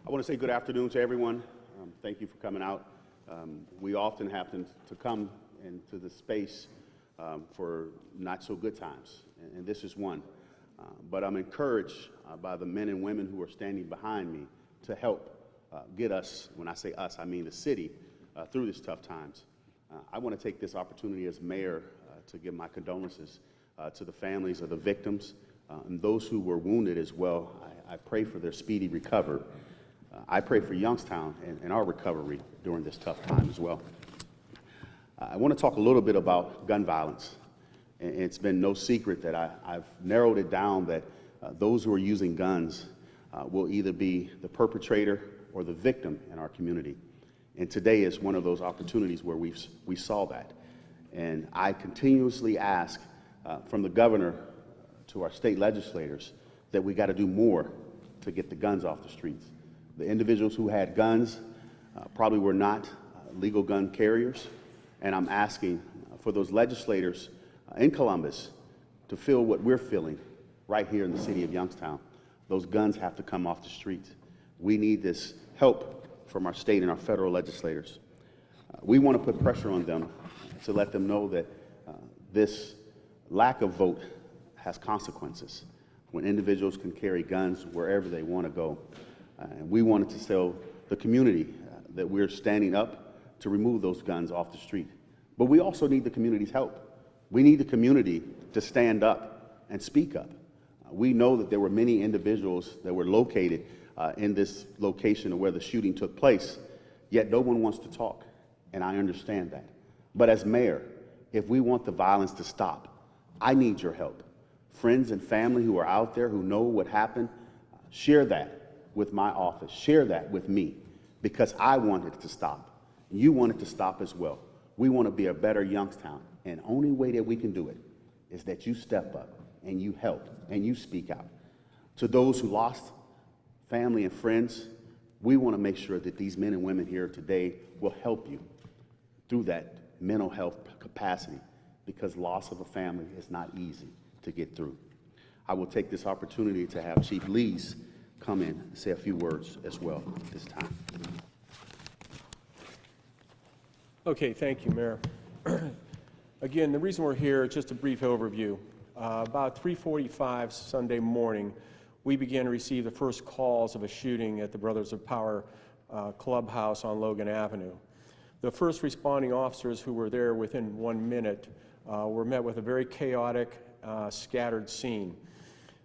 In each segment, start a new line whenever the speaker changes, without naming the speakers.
I want to say good afternoon to everyone. Thank you for coming out. We often have to come into the space for not so good times, and this is one. But I'm encouraged by the men and women who are standing behind me to help get us, when I say us, I mean the city, through these tough times. I want to take this opportunity as mayor to give my condolences to the families of the victims and those who were wounded as well. I pray for their speedy recovery. I pray for Youngstown and our recovery during this tough time as well. I want to talk a little bit about gun violence. It's been no secret that I've narrowed it down that those who are using guns will either be the perpetrator or the victim in our community. And today is one of those opportunities where we saw that. And I continuously ask from the governor to our state legislators that we got to do more to get the guns off the streets. The individuals who had guns probably were not legal gun carriers, and I'm asking for those legislators in Columbus to feel what we're feeling right here in the city of Youngstown. Those guns have to come off the streets. We need this help from our state and our federal legislators. We want to put pressure on them to let them know that this lack of vote has consequences when individuals can carry guns wherever they want to go. And we wanted to tell the community that we're standing up to remove those guns off the street. But we also need the community's help. We need the community to stand up and speak up. We know that there were many individuals that were located in this location where the shooting took place, yet no one wants to talk, and I understand that. But as mayor, if we want the violence to stop, I need your help. Friends and family who are out there who know what happened, share that with my office, share that with me, because I want it to stop. You want it to stop as well. We want to be a better Youngstown, and the only way that we can do it is that you step up and you help and you speak out. To those who lost family and friends, we want to make sure that these men and women here today will help you through that mental health capacity, because loss of a family is not easy to get through. I will take this opportunity to have Chief Lees come in and say a few words as well this time.
Okay, thank you, Mayor. Again, the reason we're here, just a brief overview. About 3:45 Sunday morning, we began to receive the first calls of a shooting at the Brothers of Power clubhouse on Logan Avenue. The first responding officers who were there within 1 minute were met with a very chaotic, scattered scene.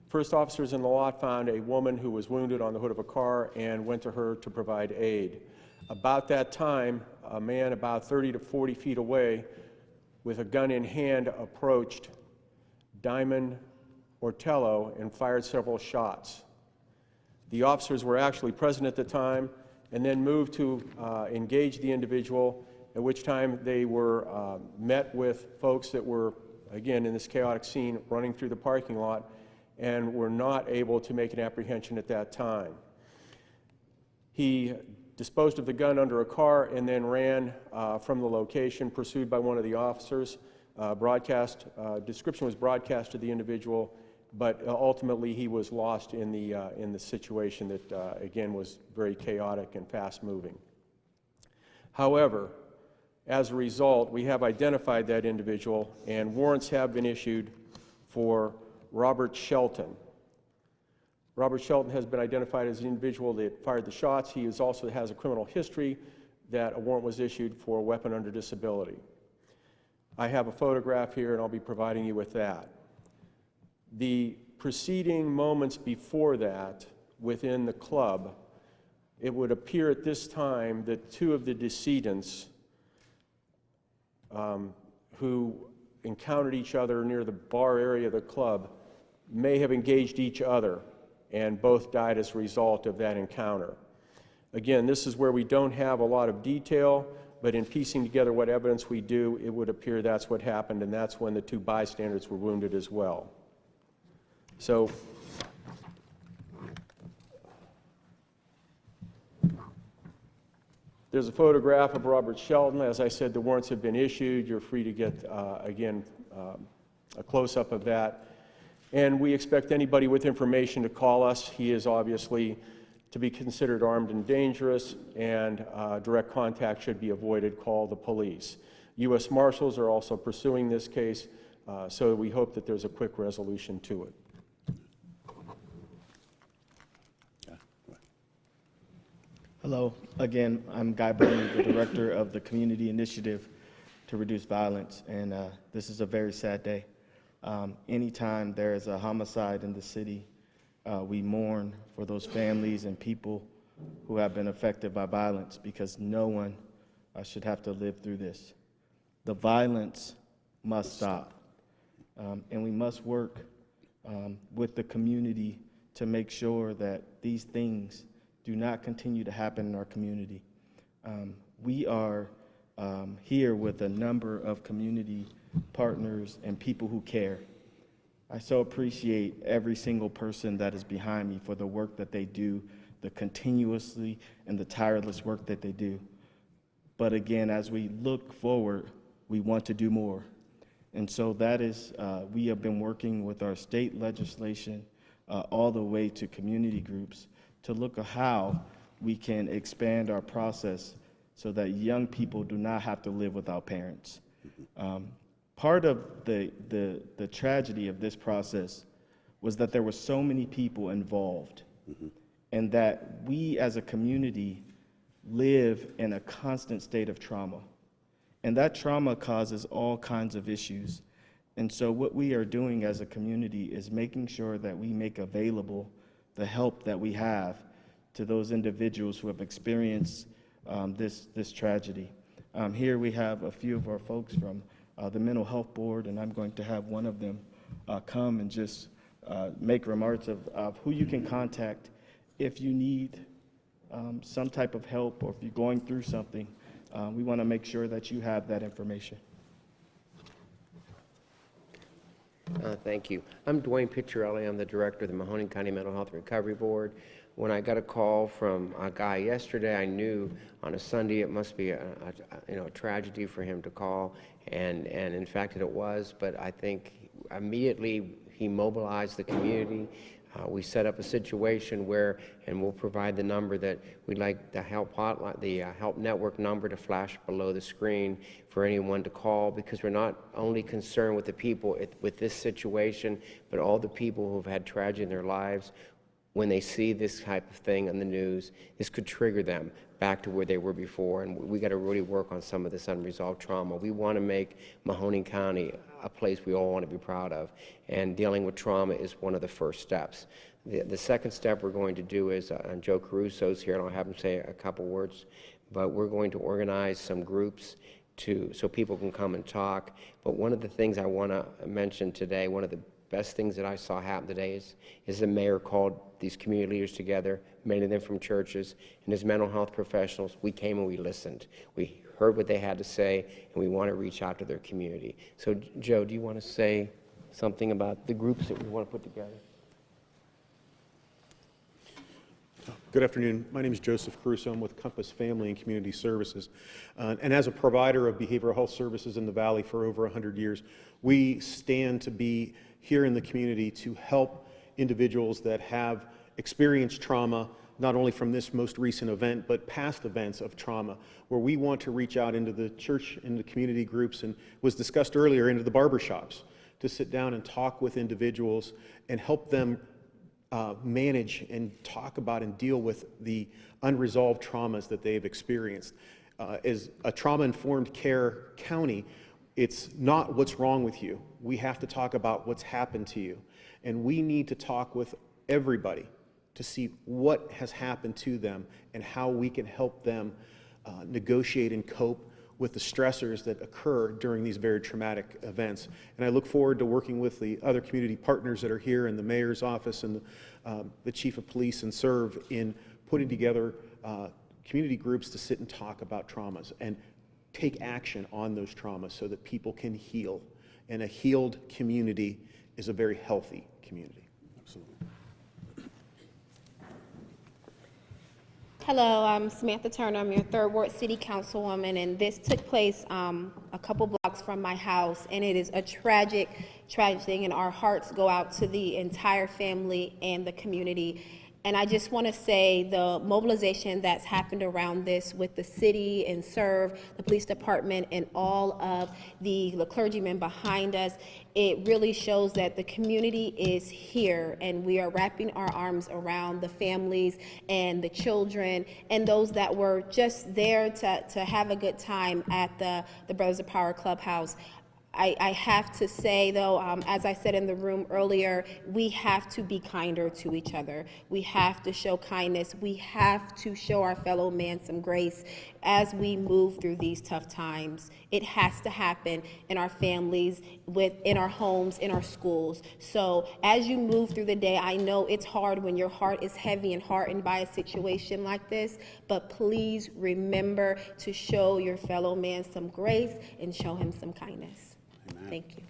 First officers in the lot found a woman who was wounded on the hood of a car and went to her to provide aid. About that time, a man about 30 to 40 feet away with a gun in hand approached Diamond Ortello and fired several shots. The officers were actually present at the time and then moved to engage the individual, at which time they were met with folks that were, again, in this chaotic scene, running through the parking lot, and were not able to make an apprehension at that time. He disposed of the gun under a car and then ran from the location, pursued by one of the officers. Description was broadcast to the individual, but ultimately he was lost in the situation that, again, was very chaotic and fast-moving. However, as a result, we have identified that individual, and warrants have been issued for Robert Shelton. Robert Shelton has been identified as the individual that fired the shots. He also has a criminal history that a warrant was issued for a weapon under disability. I have a photograph here, and I'll be providing you with that. The preceding moments before that, within the club, it would appear at this time that two of the decedents who encountered each other near the bar area of the club may have engaged each other, and both died as a result of that encounter. Again, this is where we don't have a lot of detail, but in piecing together what evidence we do, it would appear that's what happened, and that's when the two bystanders were wounded as well. So, there's a photograph of Robert Shelton. As I said, the warrants have been issued. You're free to get, again, a close-up of that. And we expect anybody with information to call us. He is obviously to be considered armed and dangerous, and direct contact should be avoided. Call the police. U.S. Marshals are also pursuing this case, so we hope that there's a quick resolution to it.
Hello, again, I'm Guy Bowman, the director of the Community Initiative to Reduce Violence, and this is a very sad day. Anytime there is a homicide in the city, we mourn for those families and people who have been affected by violence, because no one should have to live through this. The violence must stop, and we must work with the community to make sure that these things do not continue to happen in our community. We are here with a number of community partners and people who care. I so appreciate every single person that is behind me for the work that they do, the continuously and the tireless work that they do. But again, as we look forward, we want to do more. And so that is, we have been working with our state legislation all the way to community groups to look at how we can expand our process so that young people do not have to live without parents. Part of the tragedy of this process was that there were so many people involved, and that we as a community live in a constant state of trauma. And that trauma causes all kinds of issues. And so what we are doing as a community is making sure that we make available the help that we have to those individuals who have experienced this tragedy. Here we have a few of our folks from the Mental Health Board, and I'm going to have one of them come and just make remarks of who you can contact if you need some type of help, or if you're going through something. We want to make sure that you have that information.
Thank you. I'm Dwayne Picciarelli. I'm the director of the Mahoning County Mental Health Recovery Board. When I got a call from a guy yesterday, I knew on a Sunday it must be a tragedy for him to call, and in fact it was. But I think immediately he mobilized the community. We set up a situation where, and we'll provide the number that we'd like the help hotline, the help network number to flash below the screen for anyone to call, because we're not only concerned with the people with this situation, but all the people who've had tragedy in their lives. When they see this type of thing on the news, this could trigger them back to where they were before, and we got to really work on some of this unresolved trauma. We want to make Mahoning County a place we all want to be proud of, and dealing with trauma is one of the first steps. The second step we're going to do is, and Joe Caruso's here, and I'll have him say a couple words, but we're going to organize some groups so people can come and talk. But one of the things I want to mention today, one of the best things that I saw happen today is the mayor called these community leaders together, many of them from churches, and as mental health professionals, we came and we listened. We heard what they had to say, and we want to reach out to their community. So, Joe, do you want to say something about the groups that we want to put together?
Good afternoon. My name is Joseph Caruso. I'm with Compass Family and Community Services. And as a provider of behavioral health services in the Valley for over 100 years, we stand to be here in the community to help individuals that have experienced trauma, not only from this most recent event, but past events of trauma, where we want to reach out into the church, into the community groups, and was discussed earlier, into the barbershops, to sit down and talk with individuals and help them manage and talk about and deal with the unresolved traumas that they've experienced. As a trauma-informed care county, it's not what's wrong with you. We have to talk about what's happened to you. And we need to talk with everybody to see what has happened to them and how we can help them negotiate and cope with the stressors that occur during these very traumatic events. And I look forward to working with the other community partners that are here in the mayor's office and the chief of police and serve in putting together community groups to sit and talk about traumas and take action on those traumas so that people can heal. And a healed community is a very healthy community. Absolutely.
Hello, I'm Samantha Turner. I'm your 3rd Ward City Councilwoman, and this took place a couple blocks from my house, and it is a tragic thing, and our hearts go out to the entire family and the community. And I just want to say the mobilization that's happened around this with the city and SERV, the police department, and all of the clergymen behind us, it really shows that the community is here, and we are wrapping our arms around the families and the children and those that were just there to have a good time at the Brothers of Power Clubhouse. I have to say, though, as I said in the room earlier, we have to be kinder to each other. We have to show kindness. We have to show our fellow man some grace as we move through these tough times. It has to happen in our families, in our homes, in our schools. So as you move through the day, I know it's hard when your heart is heavy and hardened by a situation like this, but please remember to show your fellow man some grace and show him some kindness. Amen. Thank you.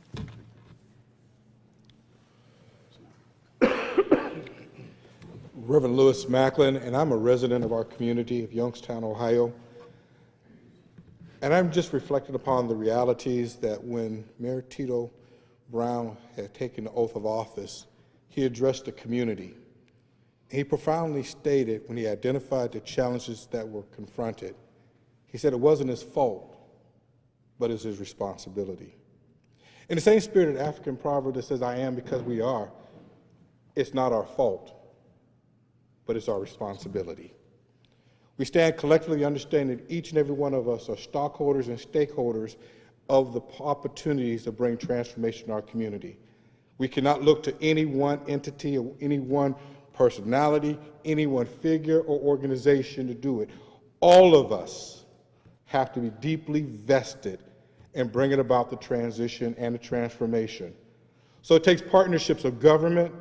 Reverend Lewis Macklin, and I'm a resident of our community of Youngstown, Ohio. And I'm just reflecting upon the realities that when Mayor Tito Brown had taken the oath of office, he addressed the community. He profoundly stated, when he identified the challenges that were confronted, he said it wasn't his fault, but it's his responsibility. In the same spirit of the African proverb that says, I am because we are, it's not our fault, but it's our responsibility. We stand collectively understanding that each and every one of us are stockholders and stakeholders of the opportunities to bring transformation to our community. We cannot look to any one entity or any one personality, any one figure or organization to do it. All of us have to be deeply vested and bringing about the transition and the transformation. So it takes partnerships of government,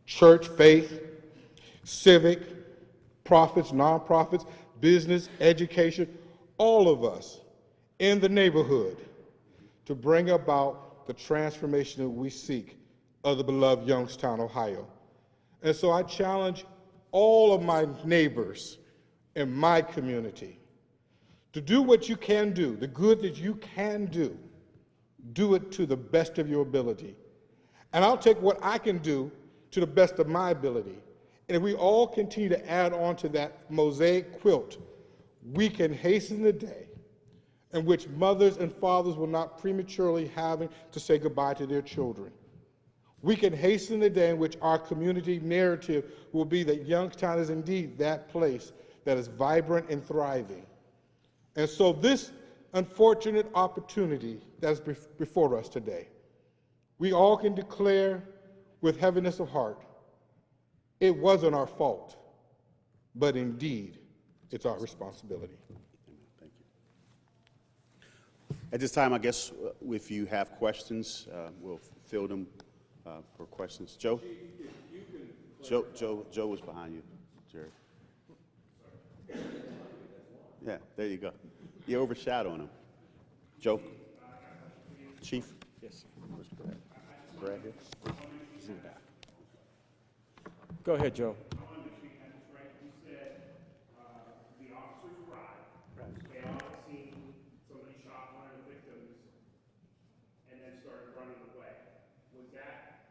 church, faith, civic, profits, nonprofits, business, education, all of us in the neighborhood to bring about the transformation that we seek of the beloved Youngstown, Ohio. And so I challenge all of my neighbors in my community to do what you can do, the good that you can do it to the best of your ability. And I'll take what I can do to the best of my ability. And if we all continue to add on to that mosaic quilt, we can hasten the day in which mothers and fathers will not prematurely having to say goodbye to their children. We can hasten the day in which our community narrative will be that Youngstown is indeed that place that is vibrant and thriving. And so this unfortunate opportunity that is before us today, we all can declare with heaviness of heart, it wasn't our fault, but indeed, it's our responsibility.
Thank you. At this time, I guess if you have questions, we'll field them for questions. Joe? Joe was behind you, Jared. Yeah, there you go. You're overshadowing him. Joe? Chief?
Yes.
Where's Brad here? He's in the back.
Go ahead, Joe.
I wanted to speak on this, right? You said the officers arrived. They all had seen somebody shot one of the victims and then started running away. Was that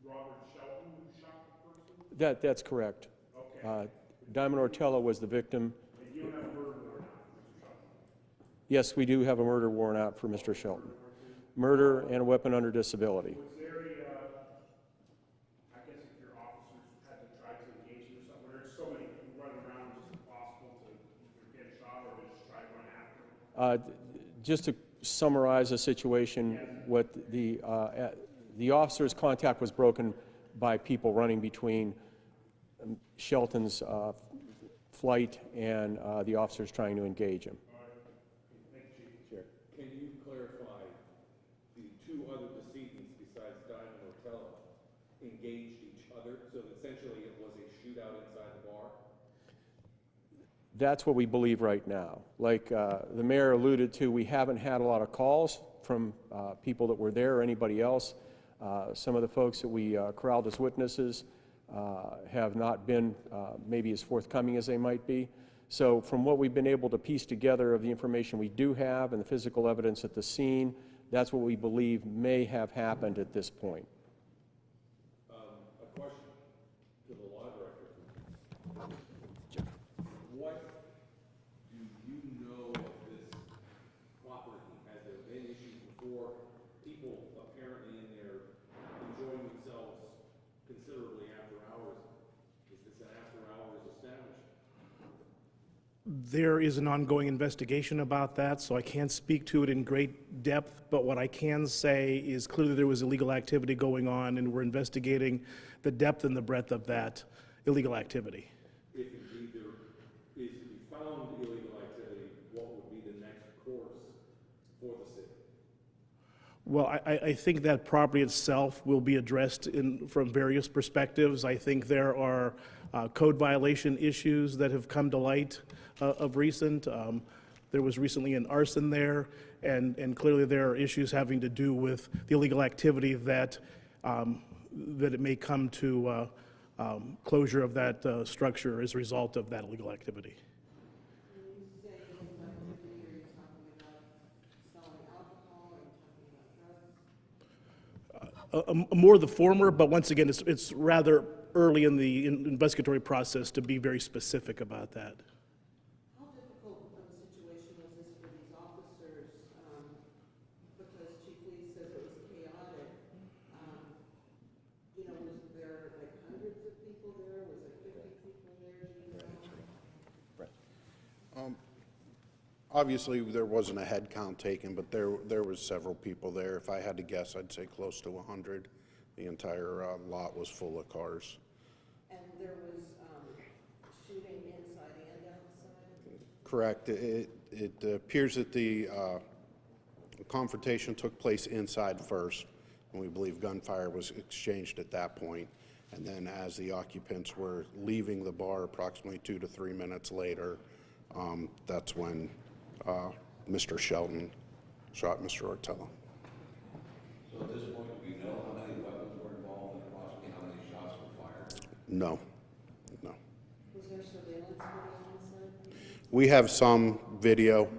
Robert Shelton who shot the person?
That's correct.
Okay.
Diamond Ortella was the victim.
And you don't have a murder warrant out for Mr. Shelton?
Yes, we do have a murder warrant out for Mr. Shelton. Murder and a weapon under disability.
Was there I guess if your officers had to try to engage him or something, where there's so many people running around, it's just impossible to either get a shot or to just try to run after him?
Just to summarize the situation, what the officer's contact was broken by people running between Shelton's flight and the officers trying to engage him.
Chair, can you clarify the two other decedents besides Diamond Ortella engaged each other, so that essentially it was a shootout inside the bar?
That's what we believe right now. Like the mayor alluded to, we haven't had a lot of calls from people that were there or anybody else. Some of the folks that we corralled as witnesses have not been maybe as forthcoming as they might be. So from what we've been able to piece together of the information we do have and the physical evidence at the scene, that's what we believe may have happened at this point.
A question to the library.
What do you know of this property? Has there been issues before? People apparently in there enjoying themselves considerably after hours. Is this an after hours establishment?
There is an ongoing investigation about that, so I can't speak to it in great depth, but what I can say is clearly there was illegal activity going on, and we're investigating the depth and the breadth of that illegal activity.
If indeed there is to be found illegal activity, what would be the next course for the city?
Well, I think that property itself will be addressed from various perspectives. I think there are code violation issues that have come to light of recent. There was recently an arson there, and clearly there are issues having to do with the illegal activity that it may come to closure of that structure as a result of that illegal activity. More the former, but once again, it's rather early in the investigatory process to be very specific about that.
How difficult of a situation was this for these officers? Because Chief Lee says it was chaotic. You know, was there like hundreds of people there? Was there 50 people there? Do you know?
Right. Obviously, there wasn't a head count taken, but there was several people there. If I had to guess, I'd say close to 100. The entire lot was full of cars.
And there was shooting inside and outside?
Correct. It appears that the confrontation took place inside first, and we believe gunfire was exchanged at that point. And then as the occupants were leaving the bar approximately 2 to 3 minutes later, that's when Mr. Shelton shot Mr. Ortella.
So at this point, do we know how many weapons were involved and approximately how many shots were fired?
No.
Was there surveillance video inside?
We have some video.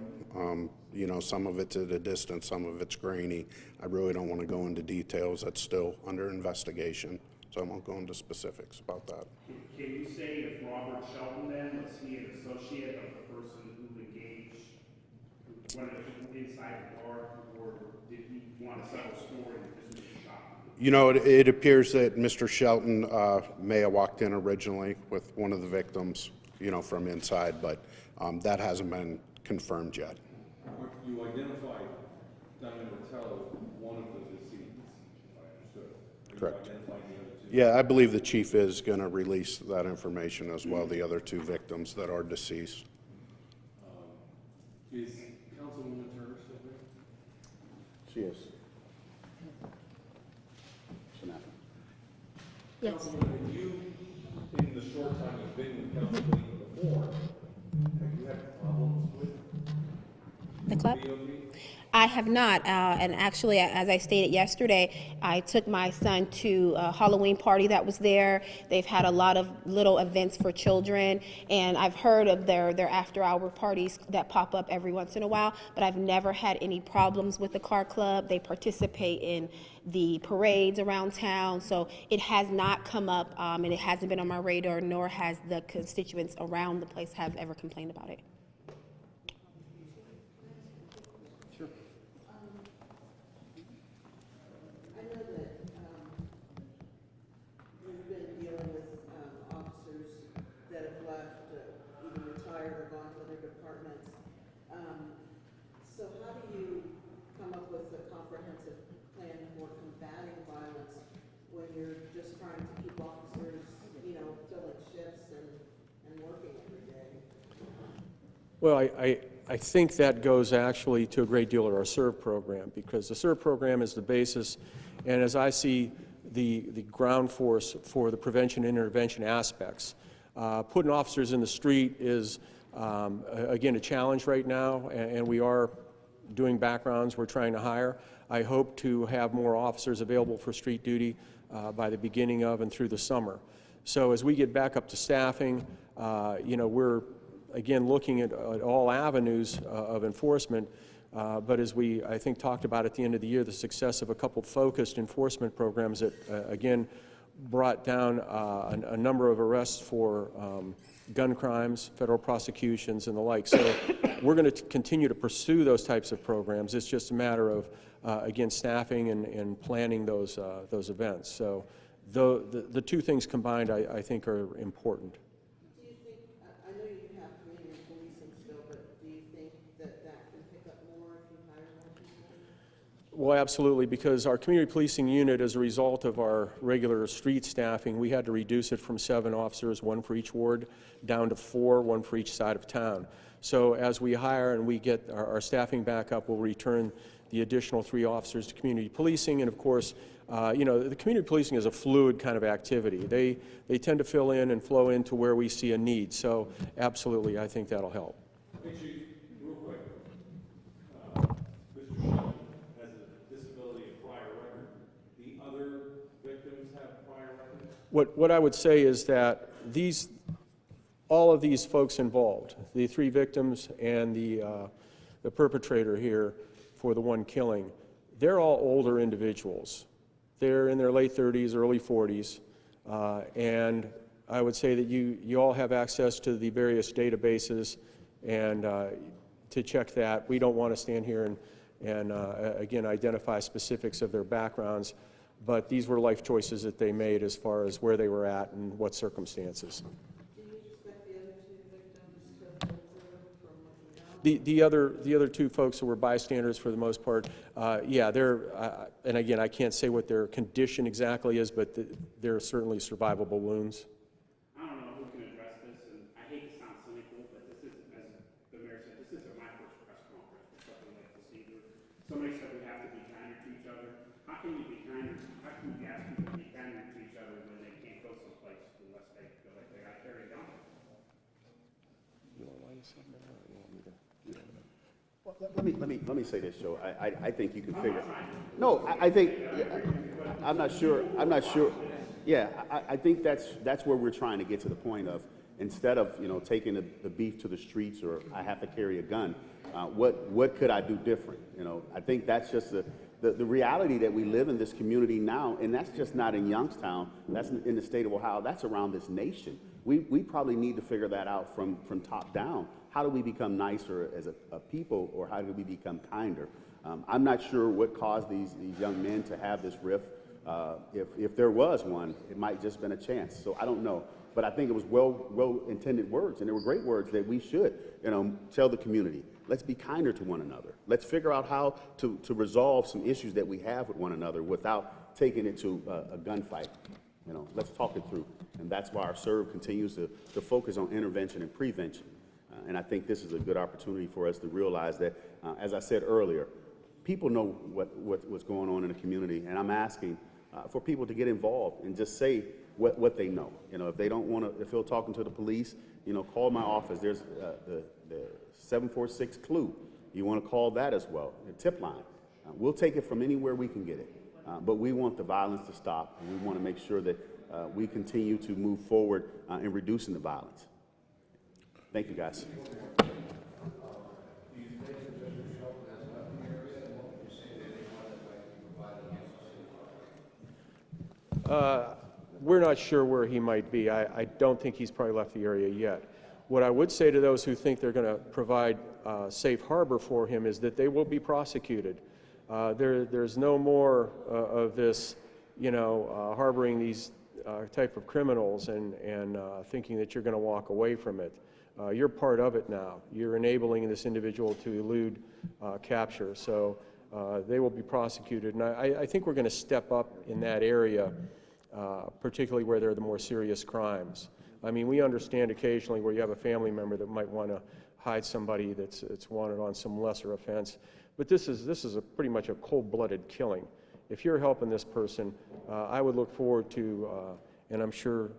You know, some of it's at a distance, some of it's grainy. I really don't want to go into details. That's still under investigation, so I won't go into specifics about that.
Can you say if Robert Shelton then, was he an associate of the person who engaged one of the people inside the bar, or did he want to settle a story that this was a shot?
You know, it appears that Mr. Shelton may have walked in originally with one of the victims, you know, from inside, but that hasn't been confirmed yet.
You identified Diamond Ortella, one of the decedents, if I understood.
Correct.
You identified the other two?
Yeah, I believe the chief is going to release that information as well, the other 2 victims that are deceased.
Is Councilwoman Turner still there?
She is. Samantha.
Yes.
Councilwoman, you, in the short time you've been with Council before, have you had problems with
The club?
BOP?
I have not, and actually, as I stated yesterday, I took my son to a Halloween party that was there. They've had a lot of little events for children, and I've heard of their after-hour parties that pop up every once in a while, but I've never had any problems with the car club. They participate in the parades around town, so it has not come up, and it hasn't been on my radar, nor has the constituents around the place have ever complained about it.
I know that we've been dealing with officers that have left, either retired or gone to other departments. So how do you come up with a comprehensive plan for combating violence when you're just trying to keep officers, you know, filling shifts and working every day?
Well, I think that goes actually to a great deal of our SERVE program, because the SERVE program is the basis, and as I see the ground force for the prevention and intervention aspects. Putting officers in the street is, again, a challenge right now, and we are doing backgrounds we're trying to hire. I hope to have more officers available for street duty by the beginning of and through the summer. So as we get back up to staffing, you know, we're again looking at all avenues of enforcement, but as we, I think, talked about at the end of the year, the success of a couple focused enforcement programs that, again, brought down a number of arrests for gun crimes, federal prosecutions, and the like. So we're going to continue to pursue those types of programs. It's just a matter of, again, staffing and planning those events. So the two things combined, I think, are important.
Do you think, I know you have community policing still, but do you think that that can pick up more if you hire more people?
Well, absolutely, because our community policing unit, as a result of our regular street staffing, we had to reduce it from 7 officers, 1 for each ward, down to 4, 1 for each side of town. So as we hire and we get our staffing back up, we'll return the additional 3 officers to community policing. And of course, you know, the community policing is a fluid kind of activity. They tend to fill in and flow into where we see a need. So absolutely, I think that'll help.
Hey, Chief, real quick. Mr. Shelton has a disability and prior record. The other victims have prior records?
What I would say is that all of these folks involved, the 3 victims and the perpetrator here for the 1 killing, they're all older individuals. They're in their late 30s, early 40s, and I would say that you all have access to the various databases and to check that. We don't want to stand here and again, identify specifics of their backgrounds, but these were life choices that they made as far as where they were at and what circumstances.
Do you expect the other 2 victims to observe from looking down?
The other 2 folks who were bystanders for the most part, yeah, they're, and again, I can't say what their condition exactly is, but they're certainly survivable wounds.
I don't know who can address this, and I hate to sound cynical, but this is, as the mayor said, this isn't my first press conference for something like this either. Somebody said we have to be kinder to each other. How can you be kinder? How can you ask people to be kinder to each other when they can't go someplace unless they feel like they got to carry a gun?
Well, let me say this, Joe. I think you can figure. No, I think I'm not sure. Yeah, I think that's where we're trying to get to the point of, instead of, you know, taking the beef to the streets, or I have to carry a gun, what could I do different? You know, I think that's just the reality that we live in this community now, and that's just not in Youngstown. That's in the state of Ohio. That's around this nation. We probably need to figure that out from top down. How do we become nicer as a people, or how do we become kinder? I'm not sure what caused these young men to have this rift. If there was one, it might just been a chance. So I don't know. But I think it was well-intended words, and they were great words that we should, you know, tell the community. Let's be kinder to one another. Let's figure out how to resolve some issues that we have with one another without taking it to a gunfight. You know, let's talk it through. And that's why our SERV continues to focus on intervention and prevention. And I think this is a good opportunity for us to realize that, as I said earlier, people know what's going on in the community, and I'm asking for people to get involved and just say what they know. You know, if they don't want to feel talking to the police, you know, call my office. There's the 746 CLUE. You want to call that as well, the tip line. We'll take it from anywhere we can get it, but we want the violence to stop, and we want to make sure that we continue to move forward in reducing the violence. Thank you, guys.
We're not sure where he might be. I don't think he's probably left the area yet. What I would say to those who think they're going to provide safe harbor for him is that they will be prosecuted. There's no more of this, you know, harboring these type of criminals and thinking that you're going to walk away from it. You're part of it now. You're enabling this individual to elude capture. So they will be prosecuted. And I think we're going to step up in that area, particularly where there are the more serious crimes. I mean, we understand occasionally where you have a family member that might want to hide somebody that's wanted on some lesser offense. But this is pretty much a cold-blooded killing. If you're helping this person, I would look forward to, and I'm sure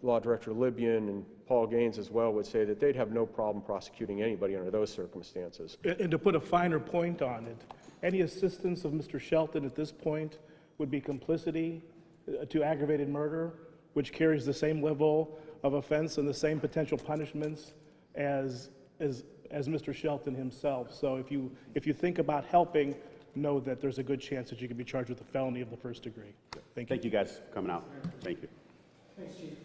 Law Director Libyan and Paul Gaines as well would say that they'd have no problem prosecuting anybody under those circumstances.
And to put a finer point on it, any assistance of Mr. Shelton at this point would be complicity to aggravated murder, which carries the same level of offense and the same potential punishments as Mr. Shelton himself. So if you think about helping, know that there's a good chance that you could be charged with a felony of the first degree. Thank you.
Thank you guys for coming out. Thank you.
Thanks, Chief.